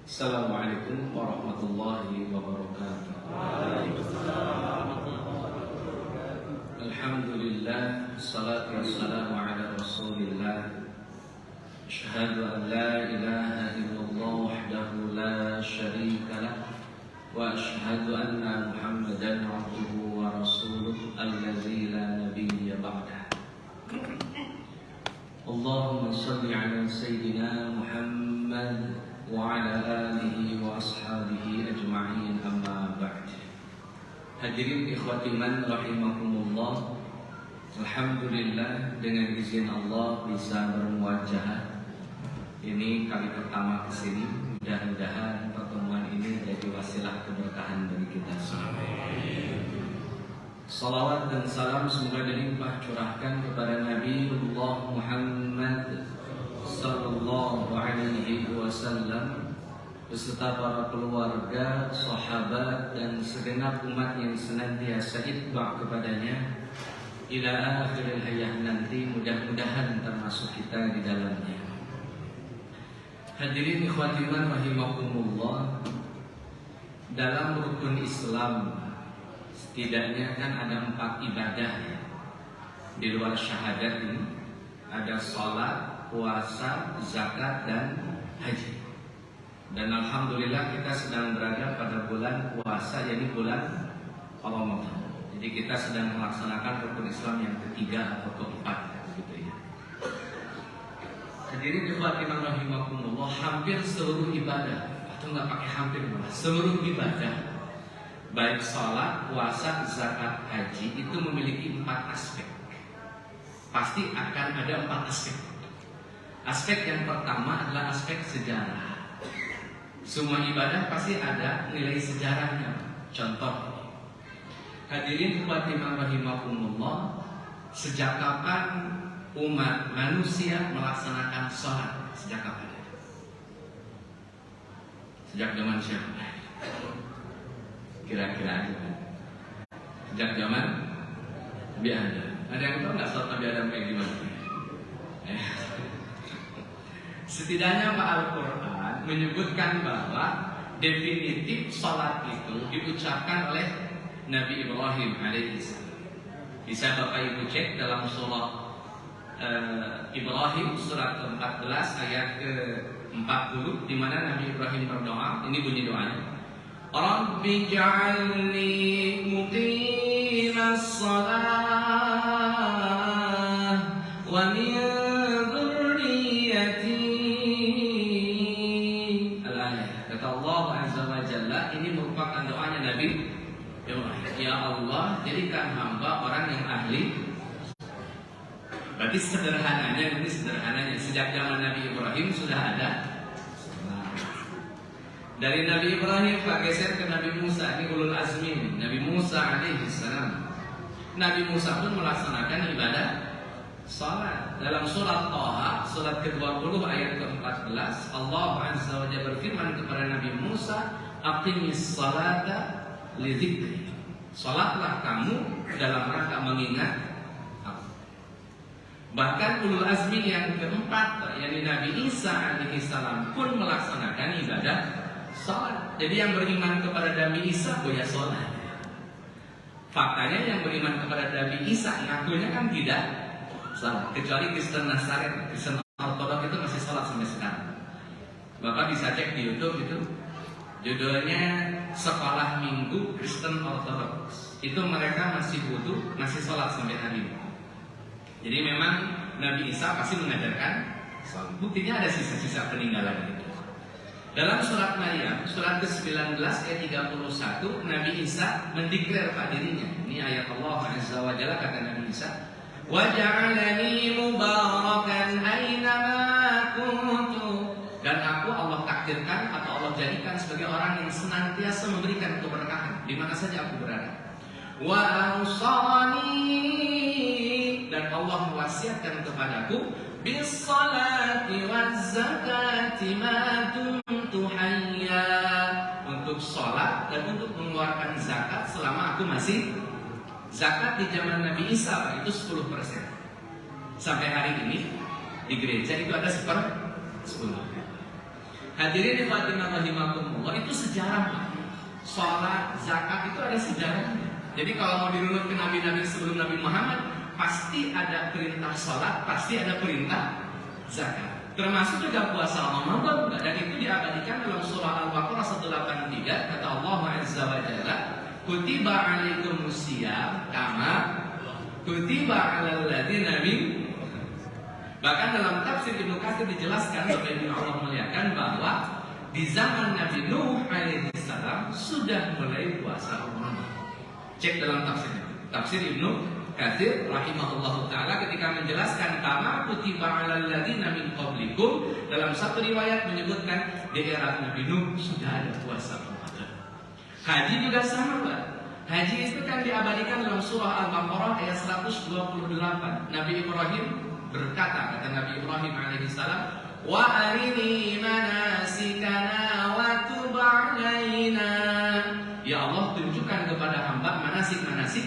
Assalamualaikum warahmatullahi wabarakatuh. Alhamdulillah, salatu wassalamu ala rasulillah. Asyhadu an la ilaha illallah wahdahu la syarika lah, wa asyhadu anna Muhammadan abduhu wa rasuluh alladzi la nabiyya ba'dah. Allahumma shalli ala sayyidina Muhammad wa ala alihi wa ashabihi ajma'in, amma ba'd. Hadirin ikhwati man rahimakumullah, alhamdulillah dengan izin Allah bisa bermuajah. Ini kali pertama kesini. Mudah-mudahan pertemuan ini jadi wasilah keberkahan bagi kita semua. Salawat dan salam semoga dilimpah curahkan kepada Nabiullah Muhammad sallallahu alaihi wasallam beserta para keluarga, sahabat dan segenap umat yang senantiasa itba' kepadanya ila akhiril hayah nanti, mudah-mudahan termasuk kita di dalamnya. Hadirin ikhwati man rahimakumullah, dalam rukun Islam setidaknya kan ada 4 ibadah ya. Di luar syahadat ini ada salat, puasa, zakat, dan haji. Dan alhamdulillah kita sedang berada pada bulan puasa, yakni bulan Ramadan. Jadi kita sedang melaksanakan rukun Islam yang ketiga atau keempat, gitu ya. Hadirin ikhwati rahimakumullah, hampir seluruh ibadah, atau nggak pakai hampir malah, seluruh ibadah baik salat, puasa, zakat, haji itu memiliki 4 aspek. Pasti akan ada 4 aspek. Aspek yang pertama adalah aspek sejarah. Semua ibadah pasti ada nilai sejarahnya. Contoh, hadirin umat imam rahimakumullah, sejak kapan umat manusia melaksanakan sholat? Sejak kapan? Sejak zaman siapa? Kira-kira aja kan? Sejak zaman Nabi Adam. Ada yang tahu nggak sholat Nabi Adam kayak gimana? Setidaknya Al-Quran menyebutkan bahwa definitif sholat itu diucapkan oleh Nabi Ibrahim alaihissalam. Bisa Bapak Ibu cek dalam surah Ibrahim surat ke-14 ayat ke-40, di mana Nabi Ibrahim berdoa. Ini bunyi doanya: Rabbi ja'alni muqimas shalah wa min ya Allah, jadikan hamba orang yang ahli. Berarti sederhananya, ini sederhananya, sejak zaman Nabi Ibrahim sudah ada. Dari Nabi Ibrahim Pak geser ke Nabi Musa, ini ulul azmi, Nabi Musa alaihissalam. Nabi Musa pun melaksanakan ibadah salat. Dalam surat Thaha, surat ke-20 ayat ke-14, Allah Azza wa Jalla berfirman kepada Nabi Musa, aqimis salata li dzikri. Salatlah kamu dalam rangka mengingat aku. Bahkan ulul azmi yang keempat, yakni Nabi Isa alaihissalam pun melaksanakan ibadah salat. Jadi yang beriman kepada Nabi Isa punya salat. Faktanya yang beriman kepada Nabi Isa ngakunya kan tidak salat, kecuali Kristen Nazaret, Kristen Ortodoks itu masih salat sampai sekarang. Bapak bisa cek di YouTube itu, judulnya Sekolah Minggu Kristen Ortodoks. Itu mereka masih butuh, masih sholat sampai hari ini. Jadi memang Nabi Isa pasti mengajarkan sholat. Buktinya ada sisa-sisa peninggalan itu. Dalam surat Maryam, surat ke-19 ayat 31, Nabi Isa mendeklar pada dirinya. Ini ayat Allah Azza wa Jalla, kata Nabi Isa, wa ja'alani mubarakan aynama kuntu. Dan aku Allah takdirkan atau Allah jadikan sebagai orang yang senantiasa memberikan keberkahan di mana saja aku berada. Wa awsani, dan Allah mewasiatkan kepadaku bis salati waz zakati ma dumtu hayya, untuk salat dan untuk mengeluarkan zakat selama aku masih. Zakat di zaman Nabi Isa itu 10%. Sampai hari ini di gereja itu ada 10%. Hadirin Fatimah rahimakumullah, itu sejarah. Sholat, zakat itu ada sejarahnya. Jadi kalau mau dirunut ke nabi-nabi sebelum Nabi Muhammad, pasti ada perintah sholat, pasti ada perintah zakat. Termasuk juga puasa Ramadan, dan itu diabadikan dalam surah Al-Baqarah 183. Kata Allah Azza wa Jalla, kutiba alaikumusiyam kama kutiba alal ladzina min. Bahkan dalam tafsir Ibnu Katsir dijelaskan oleh Allah muliakan bahwa di zaman Nabi Nuh alaihi salam sudah mulai puasa Ramadan. Cek dalam tafsirnya. Tafsir Ibnu Katsir rahimahullahu taala ketika menjelaskan kama kutiba alal ladzina min qablikum, dalam satu riwayat menyebutkan di era Nabi Nuh sudah ada puasa Ramadan. Haji juga sama, Pak. Haji itu kan diabadikan dalam surah Al-Baqarah ayat 128. Nabi Ibrahim berkata, kata Nabi Ibrahim alaihissalam, wa arini manasikana wa tub alaina. Ya Allah, tunjukkan kepada hamba manasik-manasik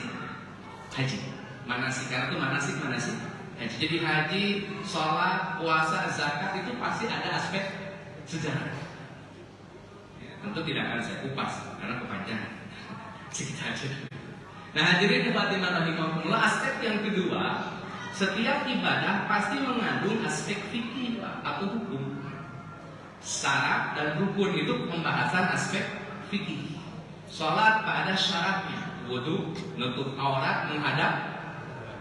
haji. Manasik, karena itu manasik-manasik haji. Jadi haji, sholat, puasa, zakat itu pasti ada aspek sejarah. Ya, tentu tidak akan saya kupas karena kepanjangan. Segitu aja. Nah, hadirin Fatimah rahimahumullah, aspek yang kedua, setiap ibadah pasti mengandung aspek fikih atau hukum. Syarat dan rukun itu pembahasan aspek fikih. Sholat ada syaratnya, wudu, nutup aurat, menghadap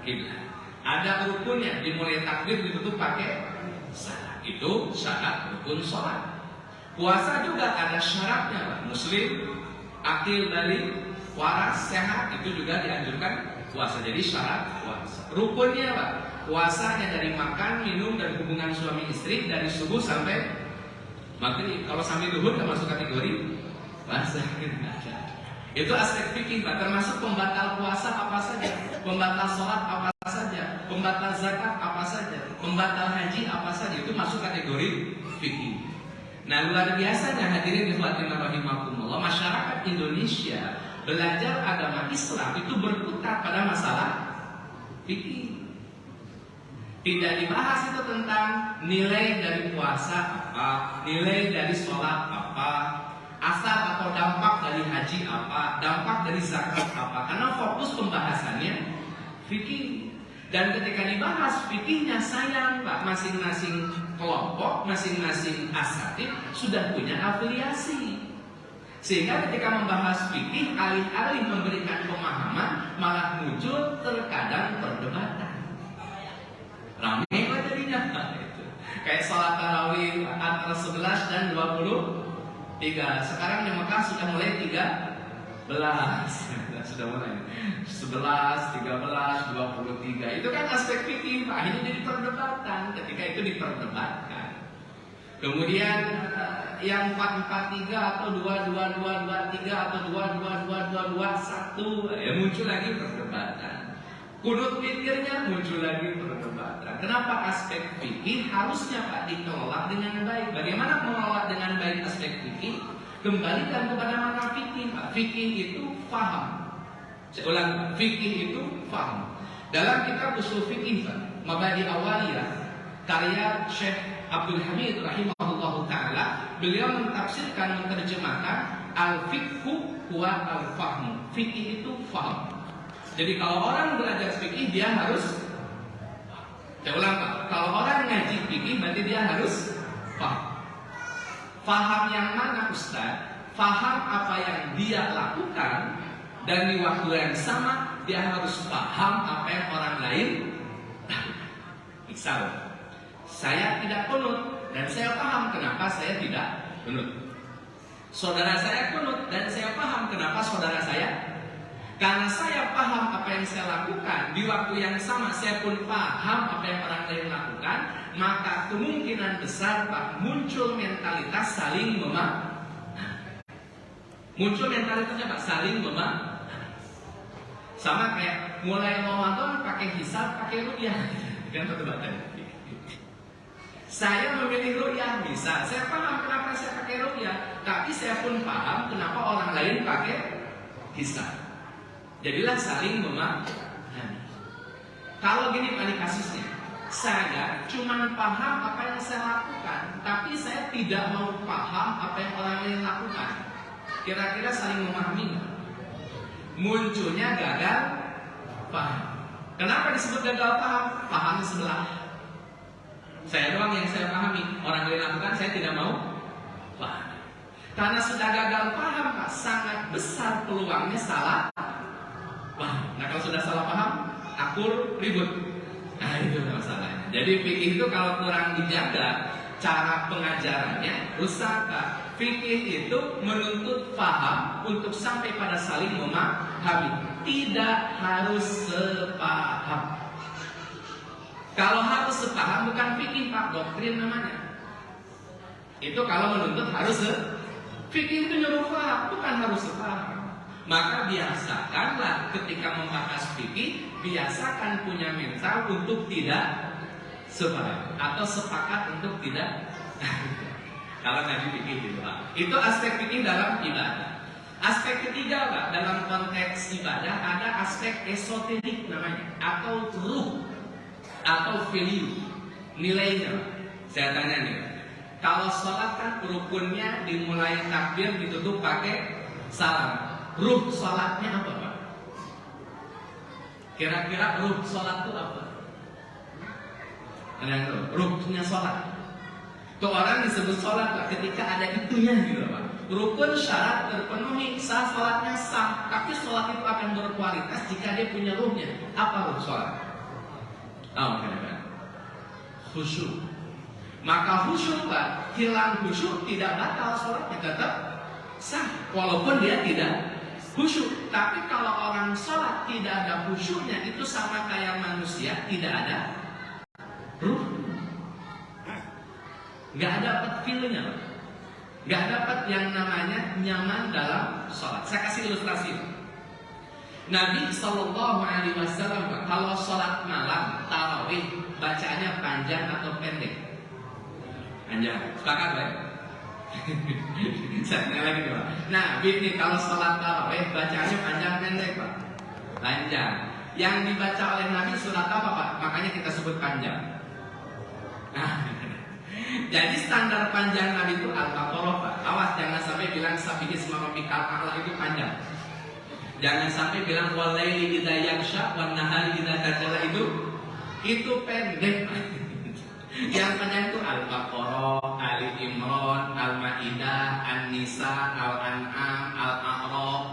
kiblat. Ada rukunnya, dimulai takbir ditutup pakai salat. Itu syarat rukun sholat. Puasa juga ada syaratnya, Pak. Muslim, akil, balik, waras, sehat, itu juga dianjurkan puasa. Jadi syarat puasa. Rukunnya, Pak, puasanya dari makan, minum, dan hubungan suami istri dari subuh sampai maghrib. Kalau sambil duhur nggak masuk kategori puasa. Itu aspek fikih, Pak. Termasuk pembatal puasa apa saja, pembatal sholat apa saja, pembatal zakat apa saja, pembatal haji apa saja, itu masuk kategori fikih. Nah, luar biasanya hadirin di Fatimah rahimakumullah, masyarakat Indonesia belajar agama Islam itu berputar pada masalah fikih. Tidak dibahas itu tentang nilai dari puasa apa, nilai dari sholat apa, asal atau dampak dari haji apa, dampak dari zakat apa. Karena fokus pembahasannya fikih. Dan ketika dibahas fikihnya, sayang, Pak, masing-masing kelompok, masing-masing asatid sudah punya afiliasi. Sehingga ketika membahas fikih, alih-alih memberikan pemahaman, malah muncul terkadang perdebatan. Ramai lah jadinya. Kayak sholat tarawih antara 11 dan 23. Sekarang di Mekah sudah mulai 13. Sudah mulai 11, 13, 23. Itu kan aspek fikih, Pak. Ini jadi perdebatan. Ketika itu diperdebatkan, kemudian yang 443 atau 22223 atau 22221, ya muncul lagi perdebatan. Kunut witirnya muncul lagi perdebatan. Kenapa aspek fikih harusnya, Pak, dikelola dengan baik? Bagaimana mengelola dengan baik aspek fikih? Kembalikan kepada mana fikih, Pak. Fikih itu faham. Saya ulang, fikih itu faham. Dalam kitab usul fikih, Pak, Mabadi Awaliyah, karya Syekh Abdul Hamid rahimahullah ta'ala, beliau mentafsirkan, menerjemahkan al-fiqhu huwa al-fahmu. Fikih itu faham. Jadi kalau orang belajar fikih, dia harus, saya ulang, Pak, kalau orang ngaji fikih berarti dia harus paham. Faham yang mana, Ustaz? Faham apa yang dia lakukan, dan di waktu yang sama dia harus paham apa yang orang lain lakukan. Misal, saya tidak kunut dan saya paham kenapa saya tidak kunut. Saudara saya kunut dan saya paham kenapa saudara saya. Karena saya paham apa yang saya lakukan, di waktu yang sama saya pun paham apa yang orang lain lakukan, maka kemungkinan besar, Pak, muncul mentalitas saling memahami. Muncul mentalitasnya, Pak, saling memahami. Sama kayak mulai Ramadan pakai hisab, pakai ruqyah. Kan perdebatan. Saya memilih ruqyah bisa, saya paham kenapa saya pakai ruqyah, tapi saya pun paham kenapa orang lain pakai hisab. Jadilah saling memahami. Kalau gini, Pak, kasusnya, Saya cuma paham apa yang saya lakukan, tapi saya tidak mau paham apa yang orang lain lakukan. Kira-kira saling memahami nggak? Munculnya gagal paham. Kenapa disebut gagal paham? Pahamnya sebelah. Saya doang yang saya pahami, orang lain lakukan saya tidak mau paham. Karena sudah gagal paham, Pak, sangat besar peluangnya salah paham. Nah kalau sudah salah paham, akur, ribut. Nah itu masalahnya. Jadi fikih itu kalau kurang dijaga cara pengajarannya rusak. Fikih itu menuntut paham untuk sampai pada saling memahami. Tidak harus sepaham. Kalau harus sepaham bukan fikih, Pak, doktrin namanya. Itu kalau menuntut harus fikih itu nyuruh paham, bukan harus sepaham. Maka biasakanlah ketika membahas fikih, biasakan punya mental untuk tidak sepaham atau sepakat untuk tidak. Kalau ngaji fikih gitu, Pak. Itu aspek fikih dalam ibadah. Aspek ketiga, Pak, dalam konteks ibadah ada aspek esoterik namanya, atau ruh, atau value, nilainya. Saya tanya nih, kalau sholat kan rukunnya dimulai takbir ditutup pakai salam. Ruh sholatnya apa, Pak? Kira-kira ruh sholat itu apa? Ada yang tahu? Ruhnya sholat. Tuh orang disebut sholat, Pak, ketika ada itunya gitu, Pak. Rukun syarat terpenuhi, sah sholatnya sah. Tapi sholat itu akan berkualitas jika dia punya ruhnya. Apa ruh sholat? Oh, kan? Khusyuk. Maka khusyuk, Pak, hilang khusyuk tidak batal sholatnya, tetap sah. Walaupun dia tidak khusyuk. Tapi kalau orang sholat tidak ada khusyuknya, itu sama kayak manusia tidak ada ruh. Gak dapat feel-nya, gak dapat yang namanya nyaman dalam sholat. Saya kasih ilustrasi. Nabi SAW kalau sholat malam tarawih bacaannya panjang atau pendek? Panjang. Sepakat, Pak? Saya tanya lagi, Pak. Nah, ini kalau sholat tarawih bacaannya panjang pendek, Pak? Panjang. Yang dibaca oleh Nabi surat apa, Pak? Makanya kita sebut panjang. Nah, jadi standar panjang Nabi itu Al-Baqarah, Pak. Awas jangan sampai bilang sabihi isma rabbikal a'la itu panjang. Jangan sampai bilang walaili idza yaghsha wan nahari idza tajalla itu pendek. Yang panjang itu Al-Baqarah, Ali Imran, Al-Maidah, An-Nisa, Al-An'am, Al-A'raf,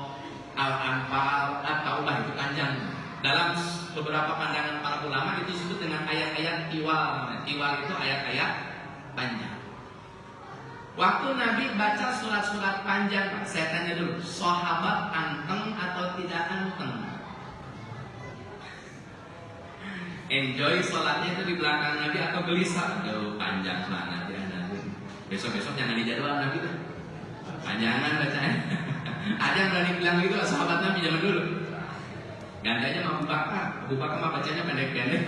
Al-Anfal, At-Taubah itu panjang. Dalam beberapa pandangan para ulama itu disebut dengan ayat-ayat tiwal. Tiwal itu ayat-ayat panjang. Waktu Nabi baca surat-surat panjang, Pak, saya tanya dulu, sahabat anteng atau tidak anteng? Enjoy sholatnya itu di belakang Nabi atau gelisah? Jauh panjang banget ya Nabi. Besok-besok jangan dijadwal Nabi tuh. Panjangan bacanya. Ada yang berani bilang gitu sahabat Nabi zaman dulu. Gandanya sama Abu Bakar. Abu Bakar mah bacanya pendek-pendek.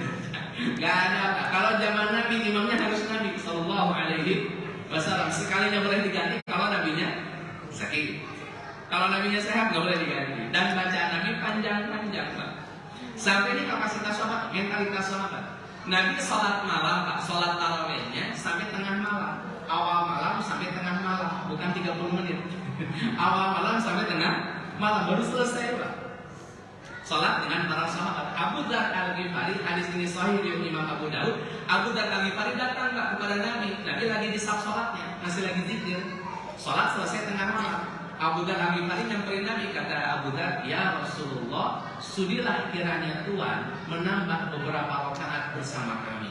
Gak ada, Pak. Kalau zaman Nabi imamnya harus Nabi Sallallahu Alaihi Wasallam. Sekalinya boleh diganti kalau nabinya sakit. Kalau nabinya sehat nggak boleh diganti. Dan bacaan Nabi panjang-panjang, Pak. Sampai ini kapasitas sahabat, mentalitas sahabat. Nabi sholat malam, Pak, sholat tarawihnya sampai tengah malam. Awal malam sampai tengah malam, bukan 30 menit. Awal malam sampai tengah malam baru selesai, Pak. Sholat dengan para sahabat. Abu Dzar Al-Ghifari, hadis ini sahih di Imam Abu Daud. Abu Dzar Al-Ghifari datang, Pak, kepada Nabi. Nabi lagi di saf sholatnya, masih lagi zikir. Sholat selesai tengah malam. Abu Dzar Al-Ghifari nyamperin Nabi, kata Abu Dzar, ya Rasulullah, sudilah kiranya Tuhan menambah beberapa rakaat bersama kami.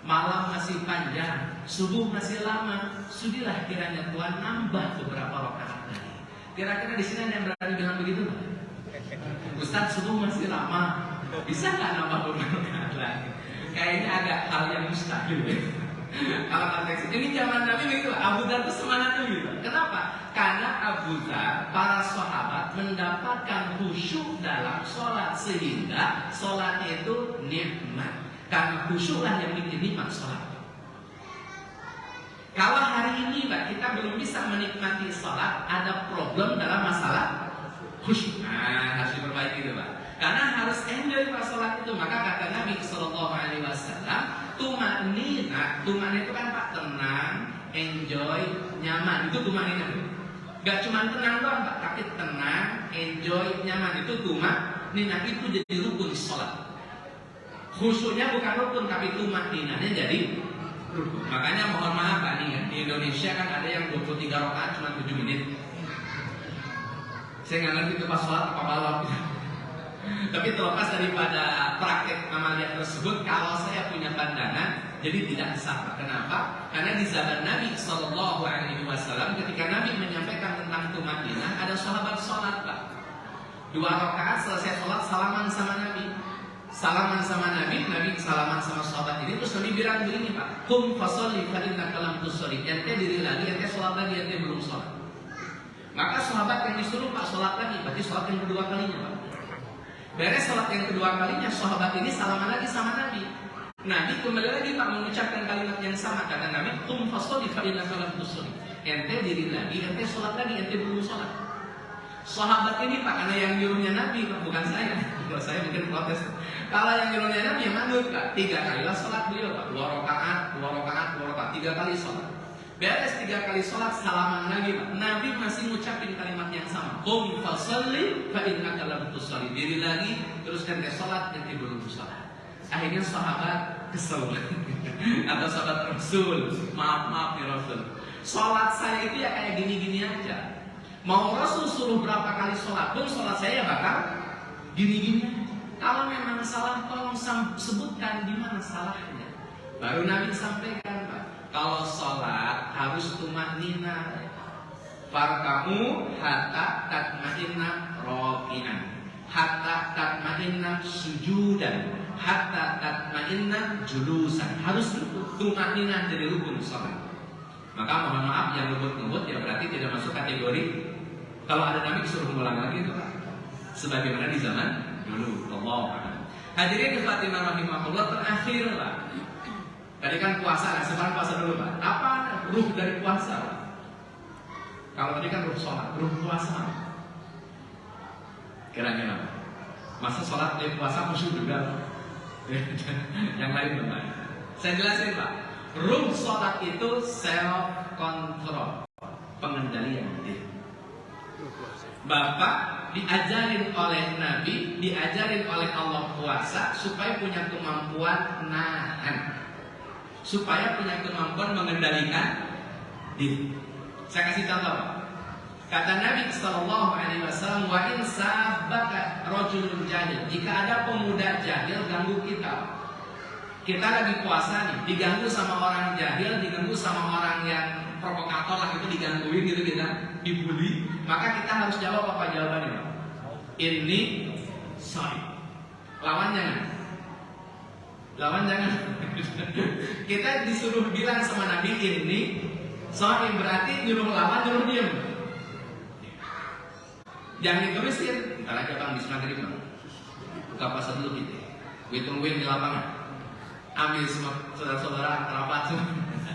Malam masih panjang, subuh masih lama, sudilah kiranya Tuhan nambah beberapa rakaat lagi. Kira-kira di sini ada yang berani bilang begitu, Pak? Ustaz, subuh masih lama, bisa nggak nambah beberapa rakaat lagi? Kayaknya agak hal yang mustahil. Kalau konteks ini zaman Nabi begitu, Abu Dzar itu semangatnya gitu. Kenapa? Karena Abu Dzar, para sahabat mendapatkan khusyuk dalam sholat sehingga sholatnya itu nikmat. Karena khusyuklah yang bikin nikmat sholat. Kalau hari ini, Pak, kita belum bisa menikmati sholat, ada problem dalam masalah khusyuk. Nah, harus diperbaiki itu, Pak. Karena harus enjoy pas sholat itu. Maka kata Nabi Sallallahu Alaihi Wasallam, Tumanina itu kan Pak, tenang, enjoy, nyaman. Itu tumanina. Gak cuma tenang doang Pak, tapi tenang, enjoy, nyaman. Itu tumanina, itu jadi rukun sholat. Khusyuknya bukan rukun, tapi tumaninanya jadi rukun. Makanya mohon maaf Pak nih ya, di Indonesia kan ada yang 23 rakaat cuma 7 menit. Saya nggak ngerti itu pas sholat apa balap. Tapi terlepas daripada praktek amaliyah tersebut, kalau saya punya pandangan, jadi tidak sah. Kenapa? Karena di zaman Nabi Sallallahu Alaihi Wasallam, ketika Nabi menyampaikan tentang tumaninah, ada sahabat sholat Pak. 2 rakaat selesai sholat, salaman sama Nabi. Salaman salaman sama sahabat ini. Terus Nabi bilang begini Pak, Qum fasolli fa innaka lam tusolli. Ente diri lagi, ente sholat lagi, ente belum sholat. Maka sahabat yang disuruh Pak sholat lagi, berarti sholat yang kedua kalinya Pak. Beres sholat yang kedua kalinya, sahabat ini salaman lagi sama Nabi. Nabi kembali lagi Pak mengucapkan kalimat yang sama. Kata Nabi, Qum fasolli fa innaka lam tusolli. Ente diri lagi, ente sholat lagi, ente belum sholat. Sahabat ini Pak, karena yang nyuruhnya Nabi Pak, bukan saya. Kalau saya mungkin protes. Kalau yang nyuruhnya Nabi yang manut Pak, 3 kalilah sholat beliau Pak, 2 rakaat, 3 kali sholat. Beres 3 kali sholat, salaman lagi Pak. Nabi masih ngucapin kalimat yang sama. Qum fasolli fa innaka lam tusolli. Diri lagi, terus ente sholat, ente belum sholat. Akhirnya sahabat kesel. Atau sahabat Rasul, maaf ya Rasul, sholat saya itu ya kayak gini-gini aja. Mau Rasul suruh berapa kali sholat pun sholat saya bakal gini-gini. Kalau memang salah, tolong sebutkan di mana salahnya. Baru Nabi sampaikan Pak, kalau sholat harus tumanina. Farkamu hatta tatma'inna roki'an, hatta tatma'inna sujudan, hatta tatma'inna julusan. Harus itu tumanina jadi rukun sholat. Maka mohon maaf yang ngebut-ngebut ya berarti tidak masuk kategori. Kalau ada Nabi suruh ngulang lagi itu Pak, sebagaimana di zaman dulu. Allah. Hadirin Fatimah rahimahullah, terakhir Pak. Tadi kan puasa, sekarang puasa dulu Pak. Apa ruh dari puasa Pak? Kalau tadi kan ruh sholat, ruh puasa kira-kira masa sholat dari puasa khusyuk juga? Yang lain Pak. Saya jelasin Pak. Ruh sholat itu self control, pengendalian diri. Bapak diajarin oleh Nabi, diajarin oleh Allah puasa supaya punya kemampuan nahan, supaya punya kemampuan mengendalikan diri. Saya kasih contoh. Kata Nabi Sallallahu Alaihi Wasallam, wa in sabaka rajulun jahil. Jika ada pemuda jahil ganggu kita, kita lagi puasa nih, diganggu sama orang jahil, diganggu sama orang yang provokator lah, itu digangguin gitu kita, dibully, maka kita harus jawab apa jawabannya Pak? Ini sorry. Lawan jangan. Kita disuruh bilang sama Nabi ini sorry, berarti nyuruh lawan, nyuruh diem. Jangan diterusin. Ntar aja Bang, bismillah maghrib Bang, buka puasa dulu gitu. Gue tungguin di lapangan, ambil semua saudara-saudara kerabat semua.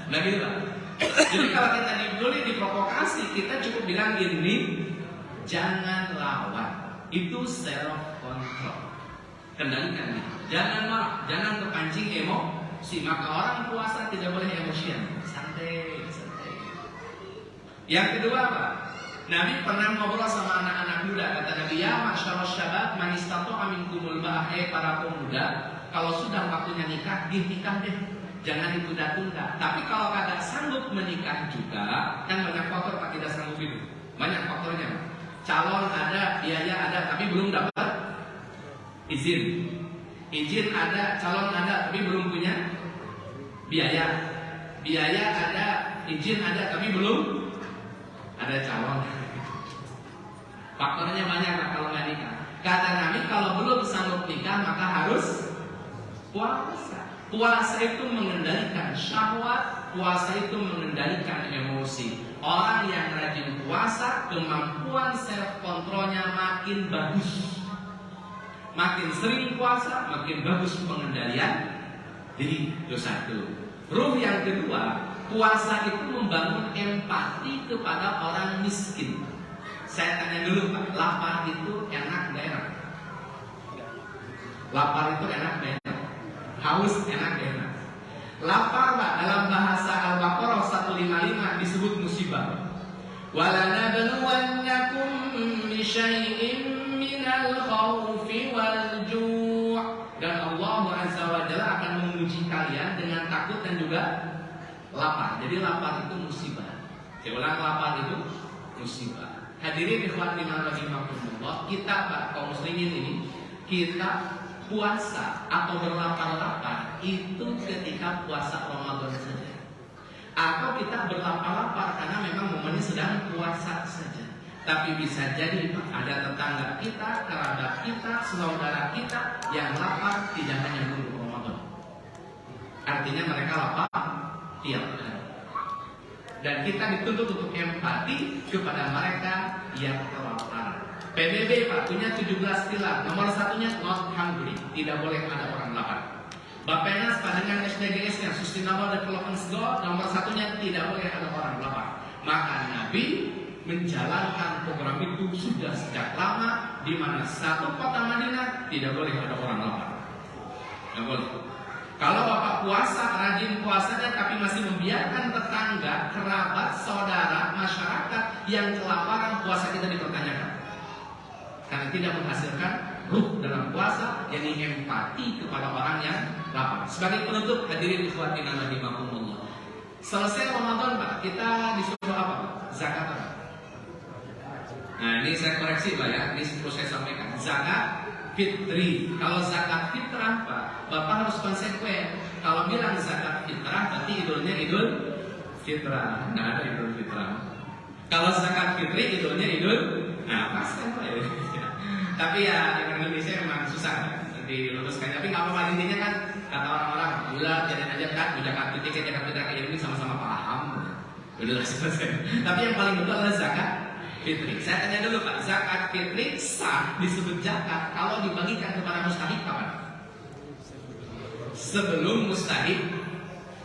Nah gitu Pak. Jadi kalau kita dibully, diprovokasi, kita cukup bilang gini, jangan lawan. Itu self control. Kendalikan diri. Jangan marah, jangan terpancing emosi. Maka orang puasa tidak boleh emosian. Santai. Yang kedua Pak, Nabi pernah ngobrol sama anak-anak muda. Kata Nabi, ya masyarakat syabab man istata'a minkumul ba'ah, para pemuda, kalau sudah waktunya nikah, nikah deh. Jangan ditunda-tunda. Tapi kalau kagak sanggup menikah juga, kan banyak faktor Pak, tidak sanggup itu. Banyak faktornya. Calon ada, biaya ada, tapi belum dapat izin. Izin ada, calon ada, tapi belum punya biaya. Biaya ada, izin ada, tapi belum ada calon. Faktornya banyak Pak kalau nggak nikah. Kata Nabi, kalau belum sanggup nikah maka harus puasa. Puasa itu mengendalikan syahwat, puasa itu mengendalikan emosi. Orang yang rajin puasa, kemampuan self kontrolnya makin bagus. Makin sering puasa, makin bagus pengendalian diri. Itu satu. Ruh yang kedua, puasa itu membangun empati kepada orang miskin. Saya tanya dulu Pak, lapar itu enak gak enak? Lapar itu enak gak enak? Haus enak gak enak? Lapar Pak, dalam bahasa Al-Baqarah 155 disebut musibah. وَلَنَبْلُوَنَّكُمْ بِشَيْءٍ مِّنَ الْخَوْفِ وَالْجُوعِ. Dan Allah Azza wa Jalla akan menguji kalian dengan takut dan juga lapar. Jadi lapar itu musibah. Saya ulang, lapar itu musibah. Hadirin ikhwati rahimakumullah, kita Pak kaum muslimin ini, kita puasa atau berlapar-lapar itu ketika puasa Ramadan saja, atau kita berlapar-lapar karena memang momennya sedang puasa saja. Tapi bisa jadi Pak, ada tetangga kita, kerabat kita, saudara kita yang lapar tidak hanya menunggu Ramadan. Artinya mereka lapar tiap hari. Dan kita dituntut untuk empati kepada mereka yang kelaparan. PBB Pak punya 17 pilar. Nomor satunya not hungry, tidak boleh ada orang lapar. Bappenas Pak dengan SDGs yang Sustainable Development Goal, nomor satunya tidak boleh ada orang lapar. Maka Nabi menjalankan program itu sudah sejak lama, di mana satu kota Madinah tidak boleh ada orang lapar. Tidak boleh. Kalau Bapak puasa, rajin puasanya, tapi masih membiarkan tetangga, kerabat, saudara, masyarakat yang kelaparan, puasa kita dipertanyakan. Karena tidak menghasilkan ruh dalam puasa, yakni empati kepada orang yang lapar. Sebagai penutup, hadirin ikhwati rahimakumullah. Selesai Ramadan Pak, kita disuruh apa Pak? Zakat Pak. Nah ini saya koreksi Pak ya, ini perlu saya sampaikan. Zakat fitri. Kalau zakat fitrah Pak, Bapak harus konsekuen. Kalau bilang zakat fitrah, berarti idulnya idul fitrah. Nah ada idul fitrah. Kalau zakat fitri, idulnya idul. Nah pas kan Pak ya. Tapi ya di Indonesia memang susah diluruskan. Tapi nggak apa-apa, intinya kan kata orang-orang, udah jadi aja kan, zakat fitri ke zakat fitrah kayak ini sama-sama paham. Udah selesai. Tapi yang paling betul adalah zakat fitri. Saya tanya dulu Pak, zakat fitri sah disebut zakat kalau dibagikan kepada mustahik kapan? Sebelum mustahik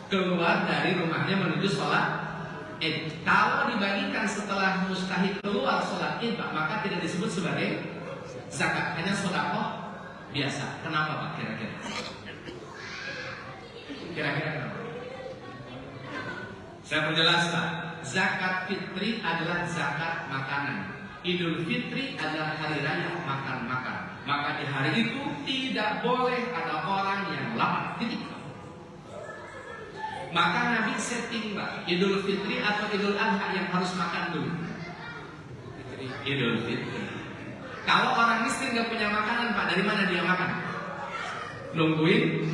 keluar dari rumahnya menuju sholat Id. Kalau dibagikan setelah mustahik keluar sholat Id Pak, maka tidak disebut sebagai zakat, hanya sedekah biasa. Kenapa Pak kira-kira? Kira-kira kenapa? Saya perjelas Pak. Zakat fitri adalah zakat makanan. Idul Fitri adalah hari raya makan-makan. Maka di hari itu tidak boleh ada orang yang lapar. Titik. Maka Nabi setting Pak, Idul Fitri atau Idul Adha yang harus makan dulu. Idul Fitri. Kalau orang miskin gak punya makanan Pak, dari mana dia makan? Nungguin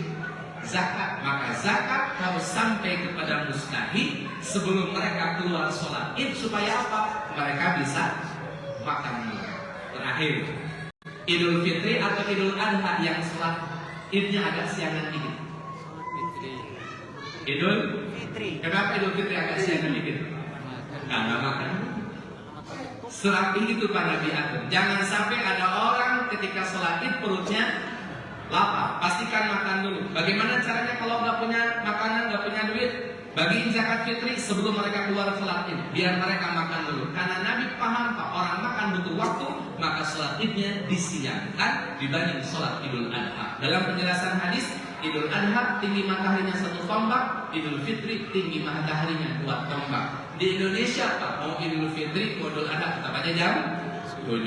zakat. Maka zakat harus sampai kepada mustahik sebelum mereka keluar sholat Id, supaya apa? Mereka bisa makan dulu. Terakhir, Idul Fitri atau Idul Adha yang sholat Idnya agak siangan dikit. Idul Fitri. Kenapa Idul Fitri agak siangan dikit? Karena makan. Serapi itu Pak Nabi atur. Jangan sampai ada orang ketika sholat Id perutnya lapar. Pastikan makan dulu. Bagaimana caranya kalau nggak punya makanan, nggak punya duit? Bagiin zakat fitri sebelum mereka keluar sholat Id. Biar mereka makan dulu. Karena Nabi paham Pak, orang makan butuh waktu, maka sholat Idnya disiangkan dibanding sholat Idul Adha. Dalam penjelasan hadis, Idul Adha tinggi mataharinya 1 tombak, Idul Fitri tinggi mataharinya 2 tombak. Di Indonesia Pak, mau Idul Fitri, mau Idul Adha tetap aja jam 7.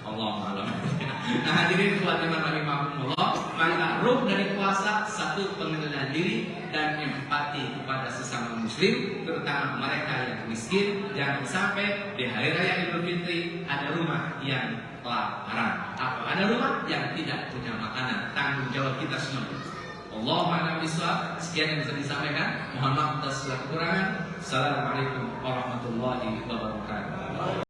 Allah malam. Nah hadirin rahimakumullah, maka ruh dari puasa satu pengenalan diri dan empati kepada sesama muslim, terutama mereka yang miskin. Jangan sampai di hari raya Idul Fitri ada rumah yang kelaparan atau ada rumah yang tidak punya makanan. Tanggung jawab kita semua. Allahu a'lam bishawab. Sekian yang bisa disampaikan. Mohon maaf atas segala kekurangan. Assalamualaikum warahmatullahi wabarakatuh.